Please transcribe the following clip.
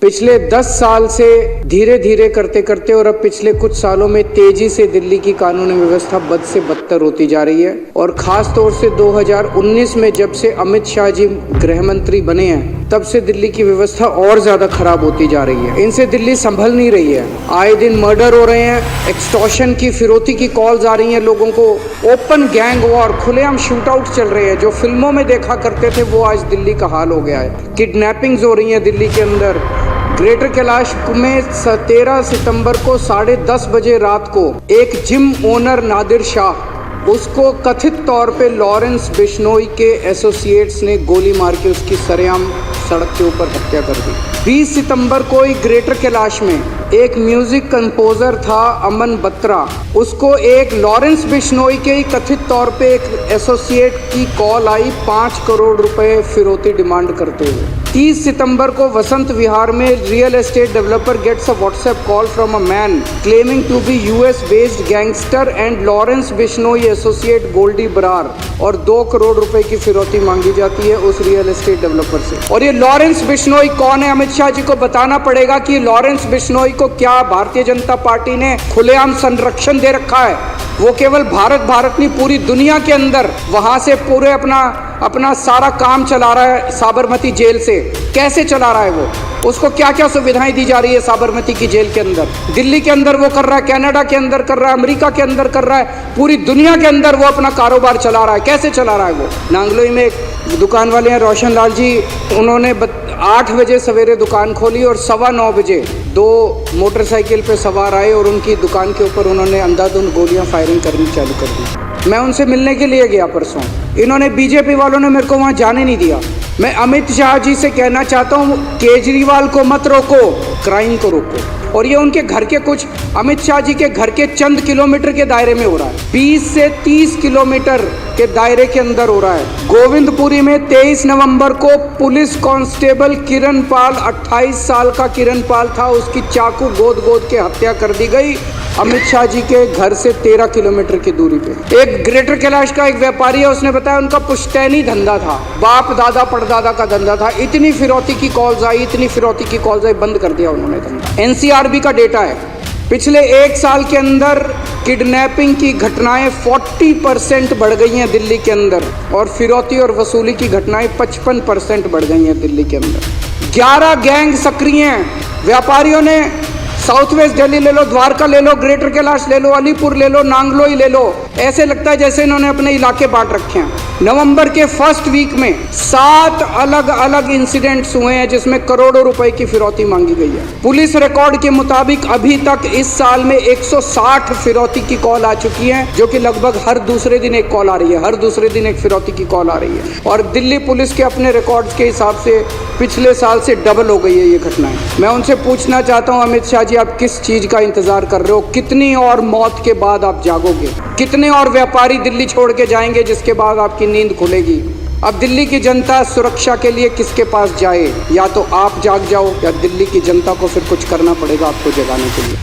पिछले 10 साल से धीरे धीरे करते करते और अब पिछले कुछ सालों में तेजी से दिल्ली की कानून व्यवस्था बद से बदतर होती जा रही है। और खास तौर से 2019 में जब से अमित शाह जी गृह मंत्री बने हैं तब से दिल्ली की व्यवस्था और ज्यादा खराब होती जा रही है। इनसे दिल्ली संभल नहीं रही है। आए दिन मर्डर हो रहे हैं, एक्सटॉर्शन की फिरौती की कॉल्स आ रही हैं लोगों को, ओपन गैंग वॉर, खुलेआम शूटआउट चल रहे हैं। जो फिल्मों में देखा करते थे वो आज दिल्ली का हाल हो गया है। किडनैपिंग्स हो रही हैं दिल्ली के अंदर। ग्रेटर कैलाश में 13 सितंबर को 10:30 बजे रात को एक जिम ओनर नादिर शाह, उसको कथित तौर पे लॉरेंस बिश्नोई के एसोसिएट्स ने गोली मार के उसकी सरेआम सड़क के ऊपर हत्या कर दी। 20 सितंबर को ही ग्रेटर कैलाश में एक म्यूजिक कंपोजर था अमन बत्रा, उसको एक लॉरेंस बिश्नोई के ही कथित तौर पे एक एसोसिएट की कॉल आई 5 करोड़ रुपए फिरौती डिमांड करते हुए। 30 सितंबर को वसंत विहार में real estate developer gets a WhatsApp call from a man claiming to be US based gangster and Lawrence Bishnoi associate Goldy Brar, और 2 करोड़ रुपए की फिरौती मांगी जाती है उस रियल एस्टेट डेवलपर से। और ये लॉरेंस बिश्नोई कौन है? अमित शाह जी को बताना पड़ेगा कि लॉरेंस बिश्नोई को क्या भारतीय जनता पार्टी ने खुलेआम संरक्षण दे रखा है। वो केवल भारत नहीं पूरी दुनिया के अंदर वहां से पूरे अपना सारा काम चला रहा है साबरमती जेल से। कैसे चला रहा है वो? उसको क्या क्या सुविधाएं दी जा रही है साबरमती की जेल के अंदर? दिल्ली के अंदर वो कर रहा है, कनाडा के अंदर कर रहा है, अमेरिका के अंदर कर रहा है, पूरी दुनिया के अंदर वो अपना कारोबार चला रहा है। कैसे चला रहा है वो? नांगलोई में एक दुकान वाले हैं रोशन लाल जी, उन्होंने 8 बजे सवेरे दुकान खोली और 9:15 बजे 2 मोटरसाइकिल पे सवार आए और उनकी दुकान के ऊपर उन्होंने अंधाधुंध गोलियां फायरिंग करनी चालू कर दी। मैं उनसे मिलने के लिए गया परसों, इन्होंने बीजेपी वालों ने मेरे को वहाँ जाने नहीं दिया। मैं अमित शाह जी से कहना चाहता हूँ, केजरीवाल को मत रोको, क्राइम को रोको। और ये उनके घर के कुछ, अमित शाह जी के घर के चंद किलोमीटर के दायरे में हो रहा है, 20 से 30 किलोमीटर के दायरे के अंदर हो रहा है। गोविंदपुरी में 23 नवंबर को पुलिस कांस्टेबल किरण पाल, 28 साल का किरण पाल था, उसकी चाकू गोद के हत्या कर दी गई अमित शाह जी के घर से 13 किलोमीटर की दूरी पे। एक ग्रेटर कैलाश का एक व्यापारी है, उसने बताया उनका पुश्तैनी धंधा था, बाप दादा परदादा का धंधा था। इतनी फिरौती की कॉल्स आई, बंद कर दिया उन्होंने धंधा। एनसीआरबी का डेटा है, पिछले 1 साल के अंदर किडनैपिंग की घटनाएं 40% बढ़ गई हैं दिल्ली के अंदर, और फिरौती और वसूली की घटनाएं 55% बढ़ गई हैं दिल्ली के अंदर। 11 गैंग सक्रिय हैं। व्यापारियों ने साउथ वेस्ट दिल्ली ले लो, द्वारका ले लो, ग्रेटर कैलाश ले लो, अलीपुर ले लो, नांगलोई ले लो, ऐसे लगता है जैसे इन्होंने अपने इलाके बांट रखे हैं। नवंबर के फर्स्ट वीक में 7 अलग अलग इंसिडेंट्स हुए हैं जिसमें करोड़ों रुपए की फिरौती मांगी गई है। पुलिस रिकॉर्ड के मुताबिक अभी तक इस साल में 160 फिरौती की कॉल आ चुकी है, जो कि लगभग हर दूसरे दिन एक कॉल आ रही है, हर दूसरे दिन एक फिरौती की कॉल आ रही है। और दिल्ली पुलिस के अपने रिकॉर्ड्स के हिसाब से पिछले साल से डबल हो गई है ये घटनाएं। मैं उनसे पूछना चाहता हूँ, अमित शाह जी, आप किस चीज का इंतजार कर रहे हो? कितनी और मौत के बाद आप जागोगे? कितने और व्यापारी दिल्ली छोड़ के जाएंगे जिसके बाद आपकी नींद खुलेगी? अब दिल्ली की जनता सुरक्षा के लिए किसके पास जाए? या तो आप जाग जाओ या दिल्ली की जनता को फिर कुछ करना पड़ेगा आपको जगाने के लिए।